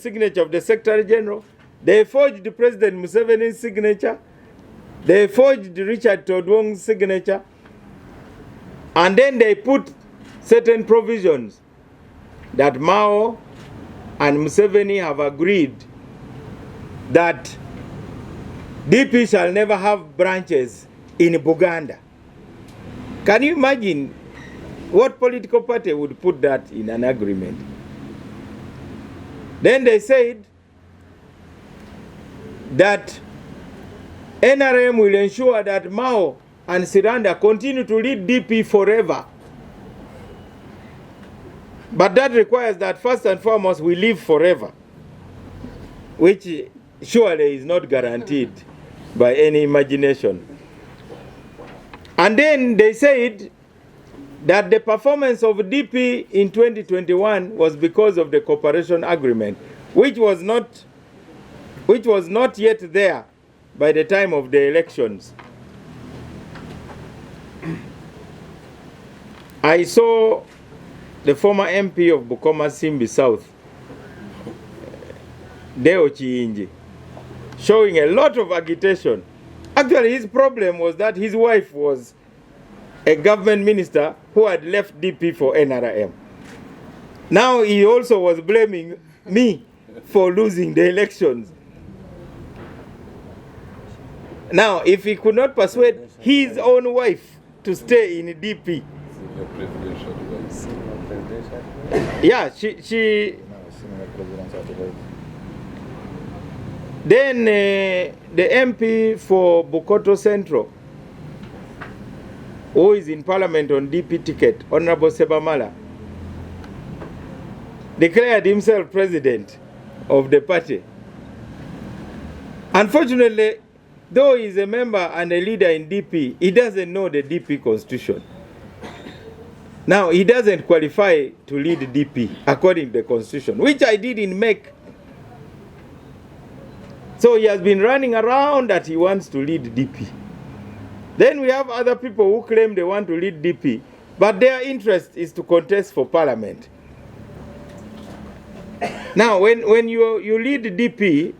signature of the Secretary General. They forged President Museveni's signature. They forged Richard Todwong's signature. And then they put certain provisions that Mao and Museveni have agreed that DP shall never have branches in Buganda. Can you imagine what political party would put that in an agreement? Then they said that NRM will ensure that Mao and Siranda continue to lead DP forever. But that requires that first and foremost we live forever, which surely is not guaranteed by any imagination. And then they said that the performance of DP in 2021 was because of the cooperation agreement, which was not yet there by the time of the elections. I saw the former MP of Bukoma Simbi South, Deo Chiinji, showing a lot of agitation. Actually, his problem was that his wife was a government minister who had left DP for NRM. Now he also was blaming me for losing the elections. Now, if he could not persuade his own wife to stay in DP, yeah, she then the MP for Bukoto Central, who is in parliament on DP ticket, Honorable Sebamala, declared himself president of the party. Unfortunately, though he is a member and a leader in DP, he doesn't know the DP constitution. Now, he doesn't qualify to lead DP according to the constitution, which I didn't make. So he has been running around that he wants to lead DP. Then we have other people who claim they want to lead DP, but their interest is to contest for parliament. Now, when you lead DP,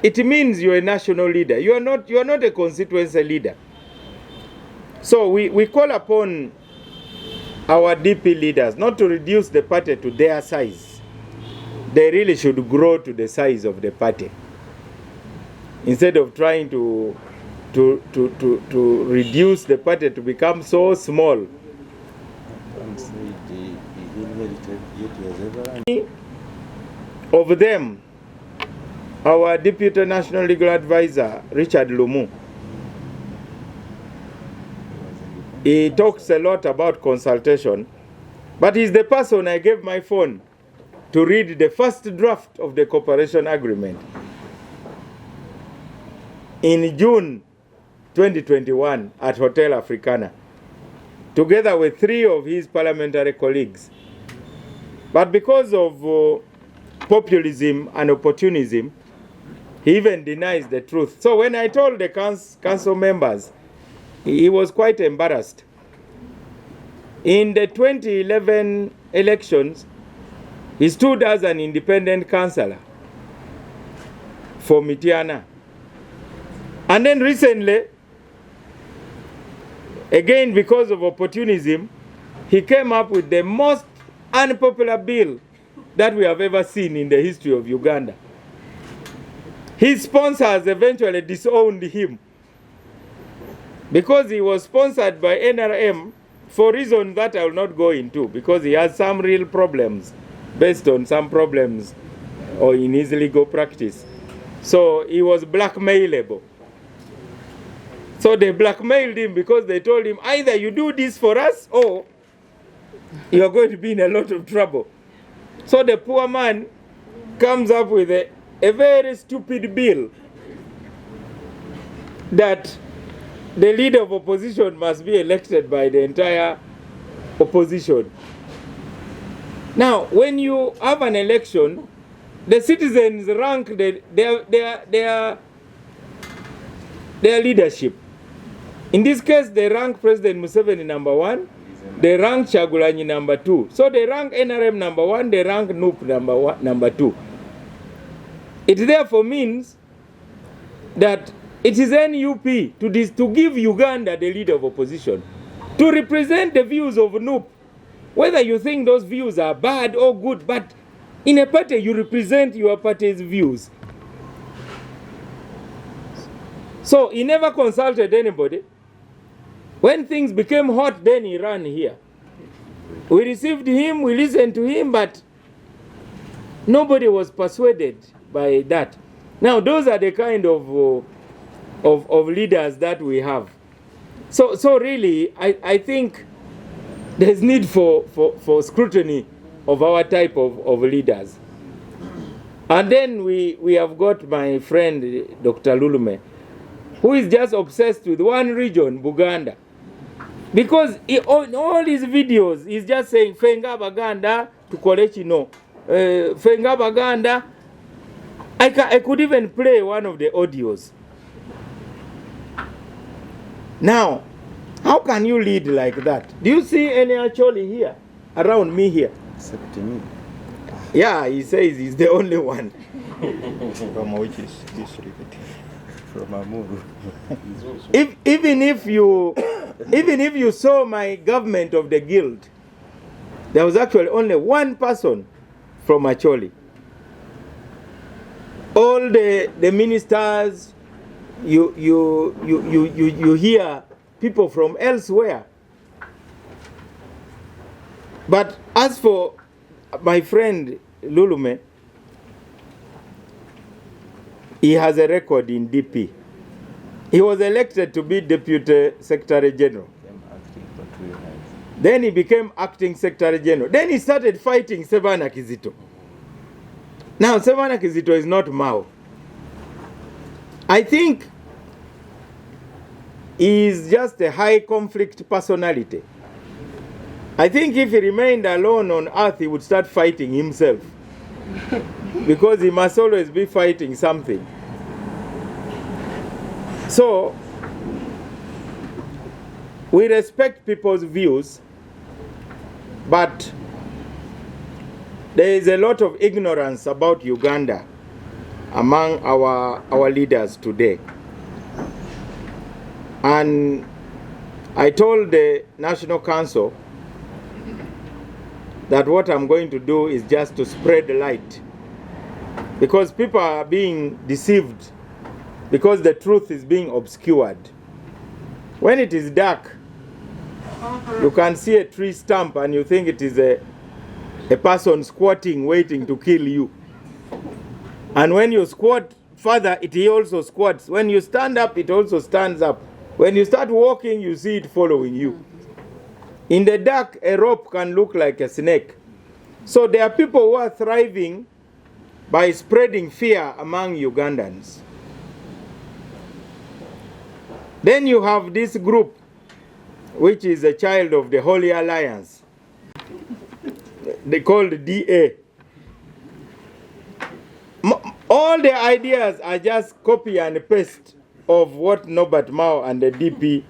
it means you're a national leader. You are not a constituency leader. So we call upon our DP leaders not to reduce the party to their size. They really should grow to the size of the party, instead of trying to reduce the party to become so small. Of them, our Deputy National Legal Advisor, Richard Lumu, he talks a lot about consultation, but he's the person I gave my phone to read the first draft of the cooperation agreement in June 2021 at Hotel Africana, together with 3 of his parliamentary colleagues. But because of populism and opportunism, he even denies the truth. So when I told the council members, he was quite embarrassed. In the 2011 elections, he stood as an independent councillor for Mitiana. And then recently, again because of opportunism, he came up with the most unpopular bill that we have ever seen in the history of Uganda. His sponsors eventually disowned him because he was sponsored by NRM for reasons that I will not go into, because he has some real problems based on some problems or in his legal practice. So he was blackmailable. So they blackmailed him because they told him, either you do this for us or you are going to be in a lot of trouble. So the poor man comes up with a very stupid bill that the leader of opposition must be elected by the entire opposition. Now, when you have an election, the citizens rank their leadership. In this case, they rank President Museveni number 1, they rank Chagulanyi number 2. So they rank NRM number 1, they rank NUP number 2. It therefore means that it is NUP to give Uganda the leader of opposition, to represent the views of NUP, whether you think those views are bad or good, but in a party you represent your party's views. So he never consulted anybody. When things became hot, then he ran here. We received him, we listened to him, but nobody was persuaded by that. Now, those are the kind of leaders that we have. So really, I think there's need for scrutiny of our type of leaders. And then we have got my friend, Dr. Lulume, who is just obsessed with one region, Buganda. Because all his videos, he's just saying, Fenga Baganda to Kolechino. Fenga Baganda. I could even play one of the audios. Now, how can you lead like that? Do you see any Acholi here, around me here? Except me. Yeah, he says he's the only one. From which is district? From Amuru. Even if you saw my government of the guild, there was actually only one person from Acholi. All the ministers, you hear people from elsewhere. But as for my friend Lulume, he has a record in DP. He was elected to be Deputy Secretary General. Then he became Acting Secretary General. Then he started fighting Sebana Kizito. Now, Sebana Kizito is not Mao. I think he is just a high conflict personality. I think if he remained alone on earth, he would start fighting himself. Because he must always be fighting something. So, we respect people's views, but there is a lot of ignorance about Uganda among our leaders today. And I told the National Council that what I'm going to do is just to spread the light, because people are being deceived, because the truth is being obscured. When it is dark, you can see a tree stump and you think it is a person squatting waiting to kill you. And when you squat further, it also squats. When you stand up, it also stands up. When you start walking, you see it following you. In the dark, a rope can look like a snake. So there are people who are thriving by spreading fear among Ugandans. Then you have this group, which is a child of the Holy Alliance. They called DA. All the ideas are just copy and paste of what Norbert Mao and the DP.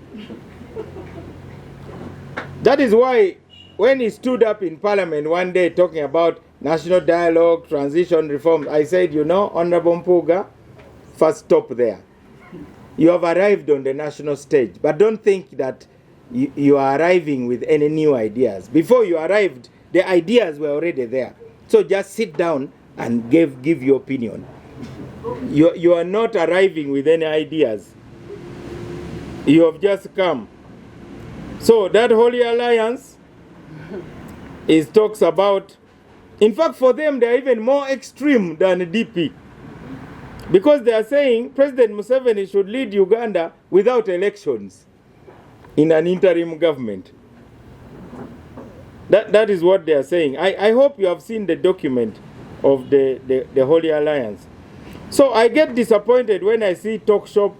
That is why when he stood up in Parliament one day talking about national dialogue, transition reform, I said, you know, Honorable Mpuga, first stop there. You have arrived on the national stage, but don't think that you are arriving with any new ideas. Before you arrived, the ideas were already there. So just sit down and give your opinion. You are not arriving with any ideas. You have just come. So that Holy Alliance talks about, in fact for them they are even more extreme than DP. Because they are saying President Museveni should lead Uganda without elections in an interim government. That is what they are saying. I hope you have seen the document of the Holy Alliance. So I get disappointed when I see talk show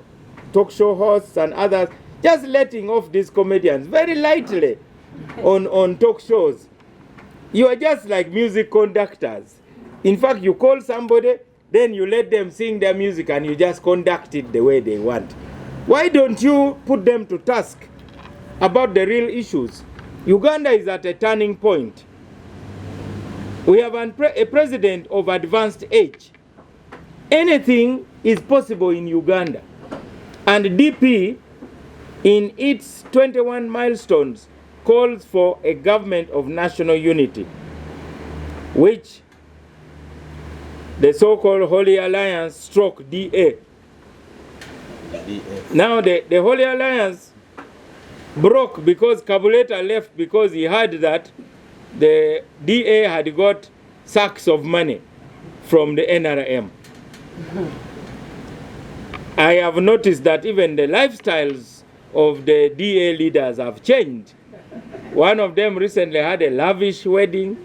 hosts and others just letting off these comedians very lightly on talk shows. You are just like music conductors. In fact, you call somebody, then you let them sing their music and you just conduct it the way they want. Why don't you put them to task about the real issues? Uganda is at a turning point. We have a president of advanced age. anything is possible in Uganda. And DP, in its 21 milestones, calls for a government of national unity, which the so-called Holy Alliance stroke DA. Now the Holy Alliance broke because Kabuleta left because he heard that the DA had got sacks of money from the NRM. I have noticed that even the lifestyles of the DA leaders have changed. One of them recently had a lavish wedding.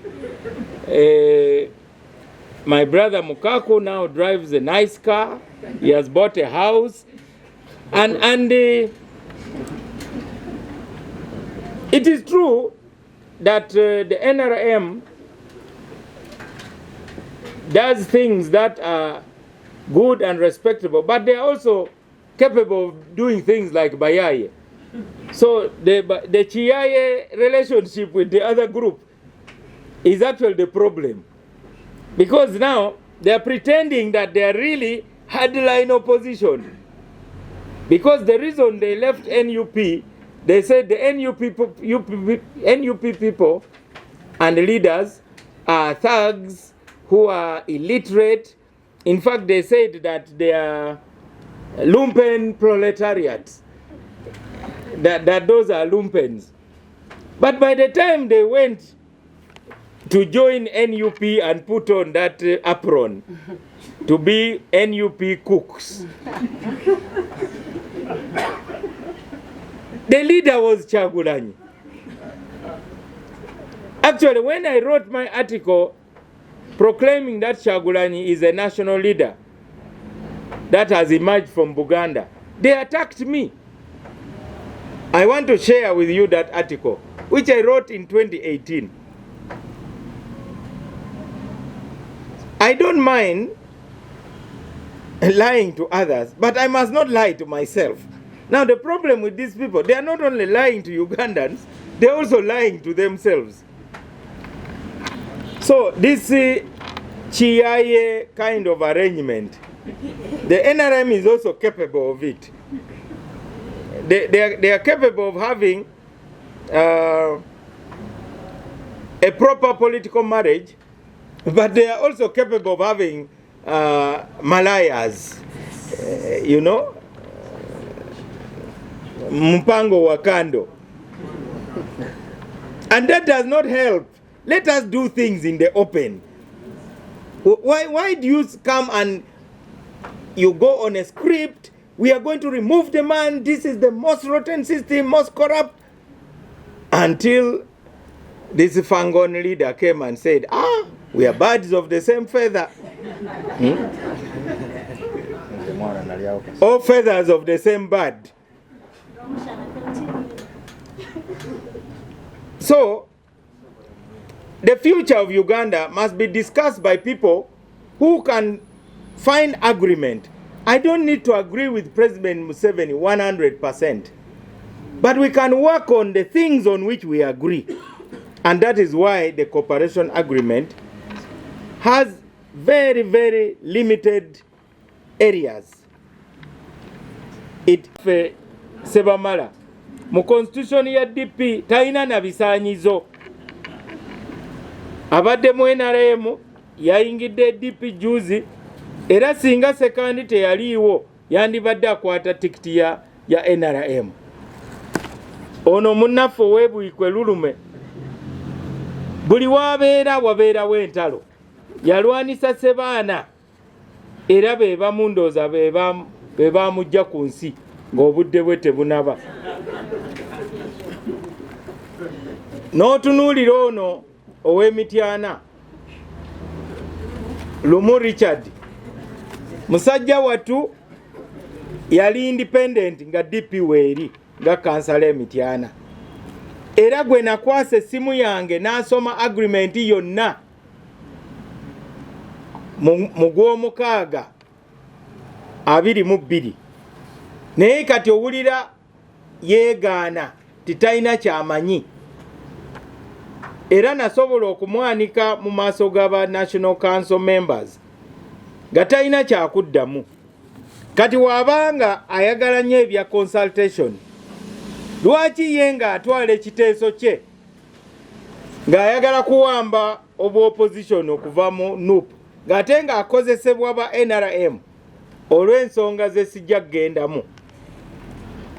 My brother Mukaku now drives a nice car. He has bought a house. And it is true that the NRM does things that are good and respectable, but they are also capable of doing things like Bayaye. So the Chiaye relationship with the other group is actually the problem. Because now they are pretending that they are really hardline opposition. Because the reason they left NUP, they said the NUP people and the leaders are thugs who are illiterate. In fact, they said that they are lumpen proletariats, that those are lumpens. But by the time they went to join NUP and put on that apron to be NUP cooks, the leader was Chagulanyi. Actually, when I wrote my article proclaiming that Chagulanyi is a national leader that has emerged from Buganda, they attacked me. I want to share with you that article, which I wrote in 2018. I don't mind lying to others, but I must not lie to myself. Now the problem with these people, they are not only lying to Ugandans, they are also lying to themselves. So this Chiaye kind of arrangement, the NRM is also capable of it. They are capable of having a proper political marriage, but they are also capable of having malayas, you know, mpango wa kando. And that does not help. Let us do things in the open. Why do you come and you go on a script? We are going to remove the man. This is the most rotten system, most corrupt. Until this Fangon leader came and said, we are birds of the same feather. All feathers of the same bird. So, the future of Uganda must be discussed by people who can find agreement. I don't need to agree with President Museveni 100%. But we can work on the things on which we agree. And that is why the cooperation agreement has very, very limited areas. It Sebamala. Mu constitution ya DP taina na bisanyizo. Abadde mu NRM yayingidde DP juzi, era singa sekandi teyaliiwo yandibadde akwata tikiti ya NRM. Ono munnaffe ow'ebuyikwe lulume, buli wabeera w'entalo, yalwanisa Sebaana, era be bamundooza be bamujja ku nsi ng'obudde bwe tebunaba. N'otunuulira ono ow'Emityana, Lumu Richard, musajja wattu yali independent nga DP weeri nga kansala Emityana. Era gwe nakwasa essimu yange n'asoma agreement yonna mu Gwomukaaga 22. Naye kati owulira yeegaana titalina kyamanyi. Era nasobola okumwanika mu maaso g'aba National Council members nga talina kyakuddamu. Kati wabanga ayagala nnyo ebya consultation, lwaki ye ng'atwala ekiteeso kye ng'ayagala kuwamba obwopposition okuva mu NUP ng'ate ng'akozesebwa ba NRM olw'ensonga ze sijja kugendamu,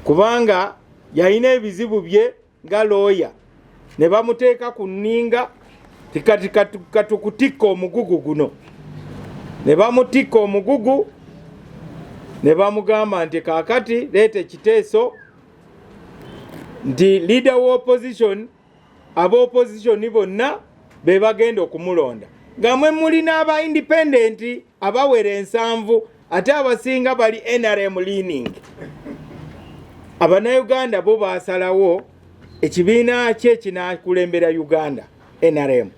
kubanga yalina ebizibu bye nga looya ne bamuteeka ku nninga katukutikka omugugu guno, ne bamutikka omugugu ne bamugamba nti kaakati leeta ekiteeso nti leader wa opposition, aba-opposition bonna be bagenda okumulonda, nga mwe mulina aba independent abawera 7 ate abasinga bali NRM leaning. Abannayuganda bo basalawo ekibiina kye kinaakulembera Uganda NRM,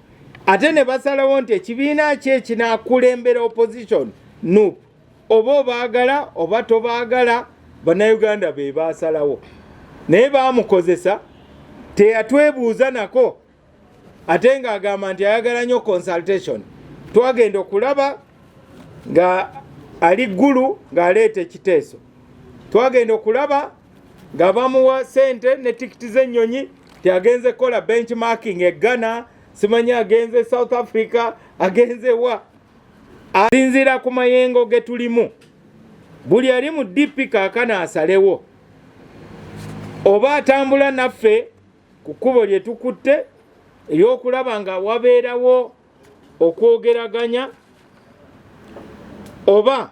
ate ne basalawo nti ekibiina kye kinaakulembera opposition NUP. Oba baagala oba tobaagala, bannayuganda be basalawo. Naye baamukozesa, teyatwebuuza nako, ate ng'agamba nti ayagala nnyo consultation. Twagenda okulaba nga ali ggulu ng'aleeta ekiteeso. Twagenda okulaba nga bamuwa sente ne tikiti z'ennyonyi, tiagenze kola benchmarking e Ghana, simanyi agenze South Africa, agenze wa. Asinziira ku mayengo ge tulimu, buli ali mu DP kaakana asalewo. Oba atambula naffe ku kkubo lye tukutte ery'okulaba nga wabeerawo okwogeraganya, oba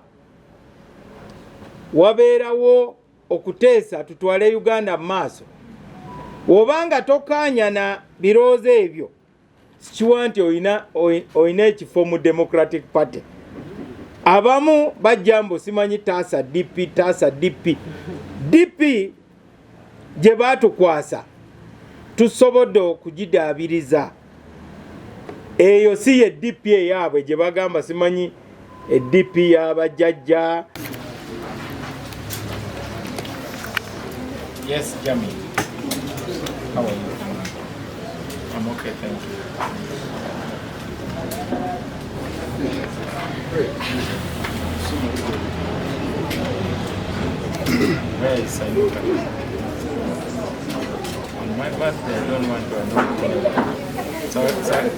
wabeerawo okuteesa tutwale Uganda mu maaso. Obanga tokaanya na birowoozo ebyo, sikiwa nti oyina ekifo mu Democratic Party. Abamu bajja mbu simanyi taasa DP. DP gye baatukwasa tusobodde okugidaabiriza. Eyo si ye DP eyaabwe gye bagamba simanyi DP y'abajjajja. Yes, Jamie. How are you? I'm okay, thank you. Where is Saluka? On my birthday, I don't want to annoy you. Sorry.